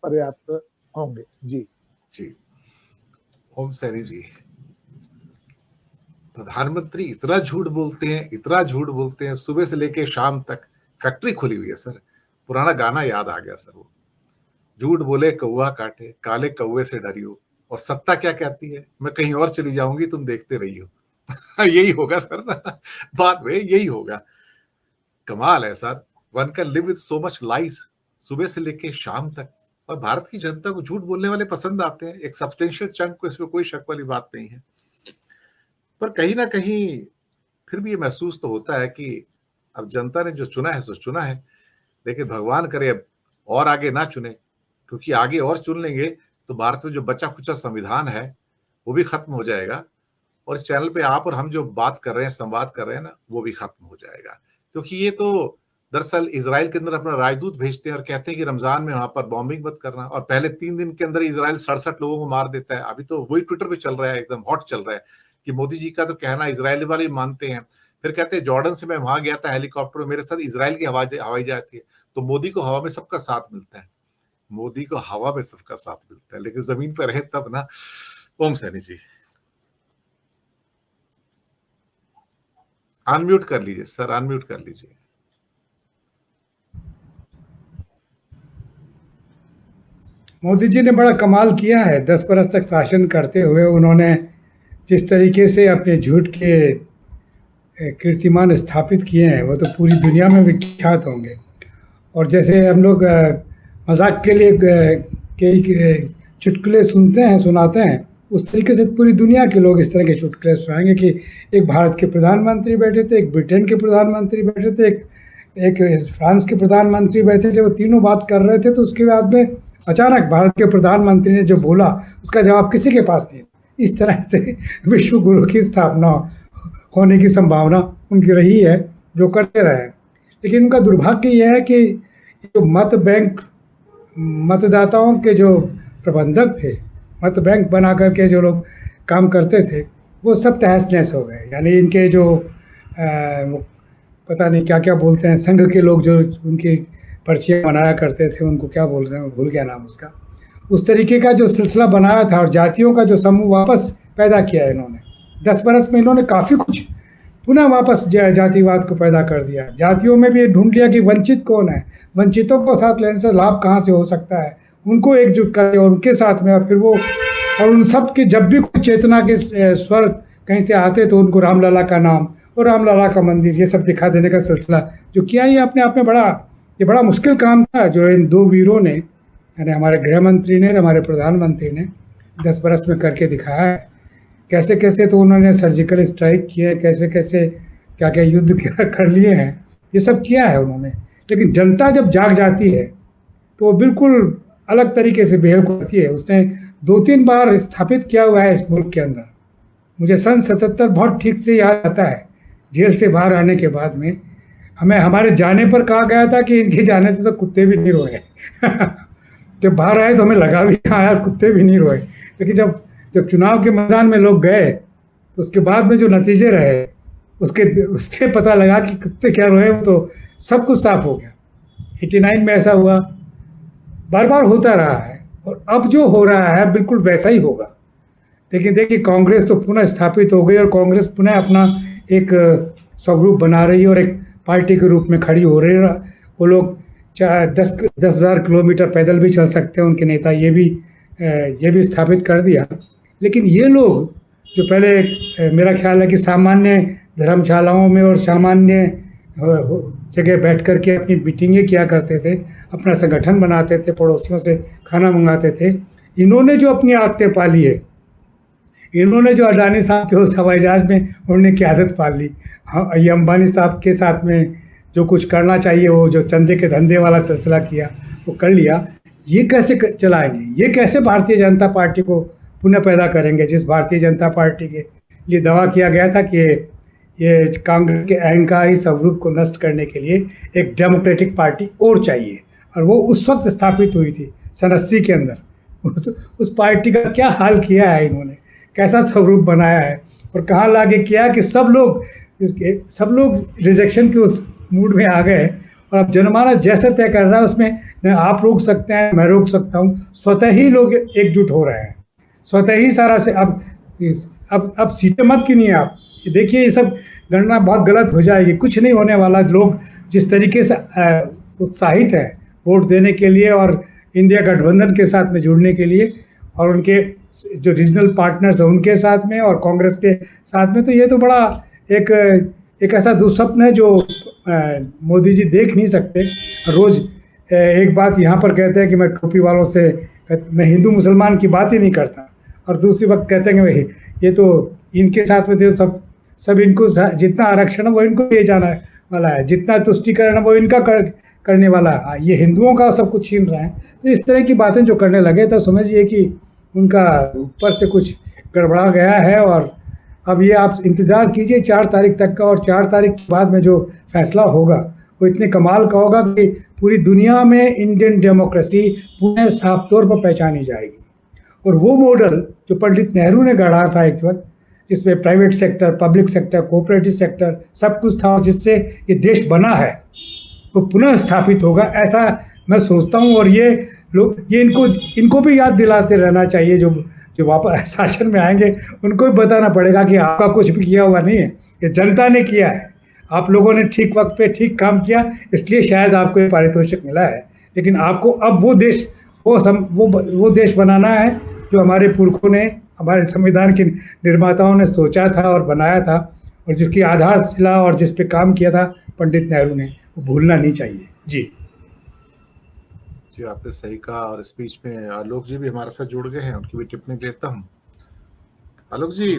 पर्याप्त होंगे। जी जी। ओम सैनी जी, प्रधानमंत्री इतना झूठ बोलते हैं, इतना झूठ बोलते हैं, सुबह से लेके शाम तक फैक्ट्री खुली हुई है सर। पुराना गाना याद आ गया सर, वो झूठ बोले कौवा काटे, काले कौवे से डरियो, और सत्ता क्या कहती है, मैं कहीं और चली जाऊंगी, तुम देखते रहियो। यही होगा सर ना, बाद में यही होगा। कमाल है sir, one can live with so much lies, सुबह से लेके शाम तक। और भारत की जनता को झूठ बोलने वाले पसंद आते हैं, एक सब्सटेंशियल चंक को, इसमें कोई शक वाली बात नहीं है। पर कहीं ना कहीं फिर भी ये महसूस तो होता है कि अब जनता ने जो चुना है सो चुना है, लेकिन भगवान करे अब और आगे ना चुने, क्योंकि आगे और चुन लेंगे तो भारत में जो बचा खुचा संविधान है वो भी खत्म हो जाएगा, और इस चैनल पे आप और हम जो बात कर रहे हैं, संवाद कर रहे हैं ना, वो भी खत्म हो जाएगा। क्योंकि ये तो दरअसल इजराइल के अंदर अपना राजदूत भेजते हैं और कहते हैं कि रमजान में वहां पर बॉम्बिंग मत करना, और पहले 3 दिन के अंदर इजराइल 67 लोगों को मार देता है। अभी तो वही ट्विटर पे चल रहा है, एकदम हॉट चल रहा है कि मोदी जी का तो कहना इजरायली वाले मानते हैं। फिर कहते हैं जॉर्डन से मैं वहां गया था हेलीकॉप्टर में, मेरे साथ इजराइल की हवाई जहाज थी। तो मोदी को हवा में सबका साथ मिलता है, मोदी को हवा में सबका साथ मिलता है, लेकिन जमीन पर रहे तब ना। ओम सैनी जी अनम्यूट कर लीजिए सर, अनम्यूट कर लीजिए। मोदी जी ने बड़ा कमाल किया है, 10 बरस तक शासन करते हुए उन्होंने जिस तरीके से अपने झूठ के कीर्तिमान स्थापित किए हैं, वो तो पूरी दुनिया में विख्यात होंगे। और जैसे हम लोग मजाक के लिए कई चुटकुले सुनाते हैं, उस तरीके से पूरी दुनिया के लोग इस तरह के चुटकुले सुनाएंगे कि एक भारत के प्रधानमंत्री बैठे थे, एक ब्रिटेन के प्रधानमंत्री बैठे थे, एक फ्रांस के प्रधानमंत्री बैठे थे, वो तीनों बात कर रहे थे, तो उसके बाद में अचानक भारत के प्रधानमंत्री ने जो बोला उसका जवाब किसी के पास नहीं। इस तरह से विश्व गुरु की स्थापना होने की संभावना उनकी रही है, जो करते रहे। लेकिन उनका दुर्भाग्य यह है कि जो मत बैंक मतदाताओं के जो प्रबंधक थे, मत बैंक बना करके जो लोग काम करते थे, वो सब तहस नहस हो गए। यानी इनके जो पता नहीं क्या क्या बोलते हैं, संघ के लोग जो उनकी पर्चियाँ बनाया करते थे, उनको क्या बोलते हैं, भूल गया नाम उसका, उस तरीके का जो सिलसिला बनाया था और जातियों का जो समूह वापस पैदा किया है इन्होंने। 10 बरस में इन्होंने काफ़ी कुछ पुनः वापस जातिवाद को पैदा कर दिया। जातियों में भी ढूंढ लिया कि वंचित कौन है, वंचितों को साथ लेने से लाभ कहाँ से हो सकता है, उनको एकजुट करें और उनके साथ में, और फिर वो और उन सब के जब भी कोई चेतना के स्वर कहीं से आते तो उनको रामलला का नाम और रामलला का मंदिर ये सब दिखा देने का सिलसिला जो किया, ये अपने आप में बड़ा मुश्किल काम था जो इन दो वीरों ने, यानी हमारे गृह मंत्री ने और हमारे प्रधानमंत्री ने 10 बरस में करके दिखाया है। कैसे कैसे तो उन्होंने सर्जिकल स्ट्राइक किए, कैसे कैसे क्या क्या युद्ध कर लिए हैं, ये सब किया है उन्होंने। लेकिन जनता जब जाग जाती है तो वो बिल्कुल अलग तरीके से बिहेव करती है। उसने 2-3 बार स्थापित किया हुआ है इस मुल्क के अंदर। मुझे सन 77 बहुत ठीक से याद आता है, जेल से बाहर आने के बाद में हमें हमारे जाने पर कहा गया था कि इनके जाने से तो कुत्ते भी नहीं रोए। जब बाहर आए तो हमें लगा भी हाँ यार कुत्ते भी नहीं रोए, लेकिन जब चुनाव के मैदान में लोग गए तो उसके बाद में जो नतीजे रहे उसके पता लगा कि कुत्ते क्या रोए, तो सब कुछ साफ हो गया। 89 में ऐसा हुआ, बार बार होता रहा है, और अब जो हो रहा है बिल्कुल वैसा ही होगा। लेकिन देखिए कांग्रेस तो पुनः स्थापित हो गई और कांग्रेस पुनः अपना एक स्वरूप बना रही है और एक पार्टी के रूप में खड़ी हो रही है। वो लोग 10,000 किलोमीटर पैदल भी चल सकते हैं, उनके नेता ये भी स्थापित कर दिया। लेकिन ये लोग जो पहले मेरा ख्याल है कि सामान्य धर्मशालाओं में और सामान्य जगह बैठ कर के अपनी मीटिंगें किया करते थे, अपना संगठन बनाते थे, पड़ोसियों से खाना मंगाते थे, इन्होंने जो अपनी आदतें पाली है, इन्होंने जो अडानी साहब के उस हवाई जहाज में उड़ने की आदत पाल ली, हाँ ये अंबानी साहब के साथ में जो कुछ करना चाहिए वो जो चंदे के धंधे वाला सिलसिला किया वो कर लिया। ये कैसे चलाएंगे, ये कैसे भारतीय जनता पार्टी को पुनः पैदा करेंगे, जिस भारतीय जनता पार्टी के लिए दावा किया गया था कि ये कांग्रेस के अहंकारी स्वरूप को नष्ट करने के लिए एक डेमोक्रेटिक पार्टी और चाहिए, और वो उस वक्त स्थापित हुई थी सन 80 के अंदर। उस पार्टी का क्या हाल किया है इन्होंने, कैसा स्वरूप बनाया है, और कहाँ लाके किया कि सब लोग रिजेक्शन के उस मूड में आ गए और अब जनमानस जैसे तय कर रहा है उसमें न आप रोक सकते हैं, मैं रोक सकता हूँ, स्वतः ही लोग एकजुट हो रहे हैं, स्वतः ही सारा से अब सीटें मत गिनिए आप, देखिए ये सब गणना बहुत गलत हो जाएगी, कुछ नहीं होने वाला। लोग जिस तरीके से उत्साहित हैं वोट देने के लिए और इंडिया गठबंधन के साथ में जुड़ने के लिए, और उनके जो रीजनल पार्टनर्स हैं उनके साथ में और कांग्रेस के साथ में, तो ये तो बड़ा एक ऐसा दुस्वप्न है जो मोदी जी देख नहीं सकते। रोज़ एक बात यहाँ पर कहते हैं कि मैं टोपी वालों से, मैं हिंदू मुसलमान की बात ही नहीं करता, और दूसरी वक्त कहते हैं कि भाई ये तो इनके साथ में तो सब इनको जितना आरक्षण है वो इनको दिए जाना वाला है, जितना तुष्टिकरण है वो इनका करने वाला है, ये हिंदुओं का सब कुछ छीन रहे हैं। तो इस तरह की बातें जो करने लगे तो समझिए कि उनका ऊपर से कुछ गड़बड़ा गया है। और अब ये आप इंतज़ार कीजिए 4 तारीख तक का, और 4 तारीख के बाद में जो फैसला होगा वो इतने कमाल का होगा कि पूरी दुनिया में इंडियन डेमोक्रेसी पूरे साफ तौर पर पहचानी जाएगी। और वो मॉडल जो पंडित नेहरू ने गढ़ा था एक वक्त, जिसमें private sector, public sector, cooperative sector सब कुछ था, और जिससे ये देश बना है, वो पुनः स्थापित होगा, ऐसा मैं सोचता हूँ। और ये लोग, ये इनको भी याद दिलाते रहना चाहिए, जो वापस शासन में आएंगे उनको भी बताना पड़ेगा कि आपका कुछ भी किया हुआ नहीं है, ये जनता ने किया है, आप लोगों ने ठीक वक्त पे ठीक काम किया, इसलिए शायद आपको ये पारितोषिक मिला है। लेकिन आपको अब वो देश बनाना है जो हमारे पुरखों ने, हमारे संविधान के निर्माताओं ने सोचा था और बनाया था, और जिसकी आधारशिला और जिस पे काम किया था पंडित नेहरू ने, वो भूलना नहीं चाहिए। जी जी, आपने सही कहा। और इस बीच में आलोक जी भी हमारे साथ जुड़ गए हैं, उनकी भी टिप्पणी लेता हूँ। आलोक जी,